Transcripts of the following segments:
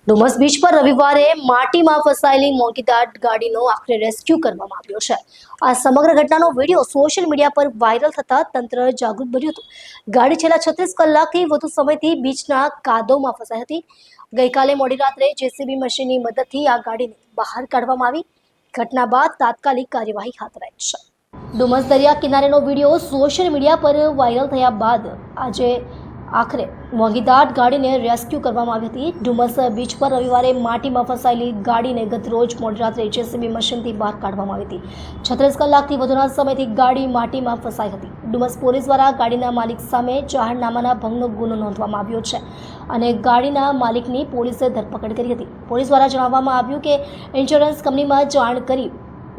Dumas beach પર રવિવારે માટીમાં ફસાયેલી મોંઘીદાટ ગાડીનો આખરે રેસ્ક્યુ કરવામાં આવ્યો છે। આ સમગ્ર ઘટનાનો વિડીયો સોશિયલ મીડિયા પર વાયરલ થતા તંત્ર જાગૃત બન્યું હતું। ગાડી છેલ્લા 36 કલાકથી વધુ સમયથી બીચના કાદવમાં ફસાઈ હતી। ગઈકાલે મોડી રાત્રે જેસીબી મશીનની મદદથી આ ગાડીને બહાર કાઢવામાં આવી। ઘટના બાદ તાત્કાલિક કાર્યવાહી હાથ ધરાઈ છે। ડુમસ દરિયા કિનારેનો વિડીયો સોશિયલ મીડિયા પર વાયરલ થયા બાદ આજે આખરે મોંઘીદાટ ગાડીને રેસ્ક્યુ કરવામાં આવી હતી। ડુમસ બીચ પર રવિવારે માટીમાં ફસાયેલી ગાડીને ગતરોજ મોડી રાત્રે જેસીબી મશીનથી બહાર કાઢવામાં આવી હતી। 36 કલાકથી વધુના સમયથી ગાડી માટીમાં ફસાઈ હતી। ડુમસ પોલીસ દ્વારા ગાડીના માલિક સામે જાહેરનામાના ભંગનો ગુનો નોંધવામાં આવ્યો છે અને ગાડીના માલિકની પોલીસે ધરપકડ કરી હતી। પોલીસ દ્વારા જણાવવામાં આવ્યું કે ઇન્સ્યોરન્સ કંપનીમાં જાણ કરી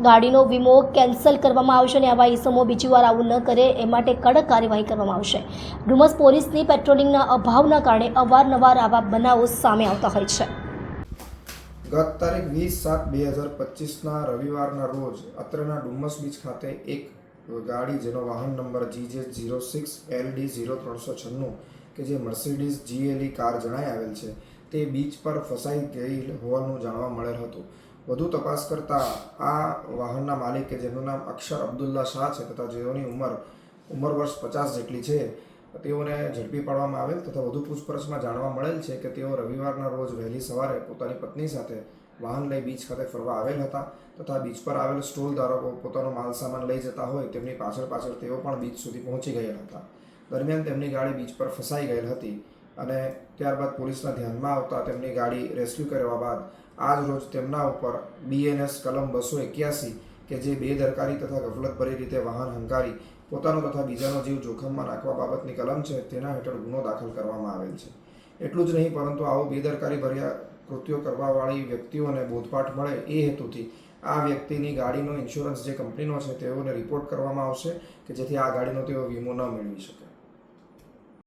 ગાડીનો વીમો કેન્સલ કરવામાં આવશે અને આવા ઇસમો બીજી વાર આવું ન કરે એ માટે કડક કાર્યવાહી કરવામાં આવશે। ડુમસ પોલીસની પેટ્રોલિંગના અભાવના કારણે અવારનવાર આવા બનાવો સામે આવતા હોય છે। ગત તારીખ 20/7/2025ના રવિવારના રોજ અત્રેના ડુમસ બીચ ખાતે એક ગાડી જેનો વાહન નંબર GJ06LD0396 કે જે મર્સિડીઝ GLE કાર જણાઈ આવેલ છે તે બીચ પર ફસાઈ ગઈ હોવાનું જાણવા મળેલ હતું। વધુ તપાસ કરતા આ વાહનના માલિક કે જેનું નામ અક્ષર અબ્દુલ્લા શાહ છે તથા જેઓની ઉંમર વર્ષ 50 જેટલી છે તેઓને ઝડપી પાડવામાં આવેલ તથા વધુ પૂછપરછમાં જાણવા મળેલ છે કે તેઓ રવિવારના રોજ વહેલી સવારે પોતાની પત્ની સાથે વાહન લઈ બીચ ખાતે ફરવા આવેલ હતા તથા બીચ પર આવેલ સ્ટોલ ધારકો પોતાનો માલ સામાન લઈ જતા હોય તેમની પાછળ તેઓ પણ બીચ સુધી પહોંચી ગયેલ હતા। દરમિયાન તેમની ગાડી બીચ પર ફસાઈ ગયેલ હતી અને ત્યારબાદ પોલીસના ધ્યાનમાં આવતા તેમની ગાડી રેસ્ક્યુ કરવા બાદ આજ રોજ તેમના ઉપર BNS કલમ 281 કે જે બેદરકારી તથા ગફલતભરી રીતે વાહન હંકારી પોતાનો તથા બીજાનો જીવ જોખમમાં નાખવા બાબતની કલમ છે તેના હેઠળ ગુનો દાખલ કરવામાં આવેલ છે। એટલું જ નહીં પરંતુ આવો બેદરકારી ભર્યા કૃત્યો કરવાવાળી વ્યક્તિઓને બોધપાઠ મળે એ હેતુથી આ વ્યક્તિની ગાડીનો ઇન્સ્યોરન્સ જે કંપનીનો છે તેઓને રિપોર્ટ કરવામાં આવશે કે જેથી આ ગાડીનો તેઓ વીમો ન મેળવી શકે।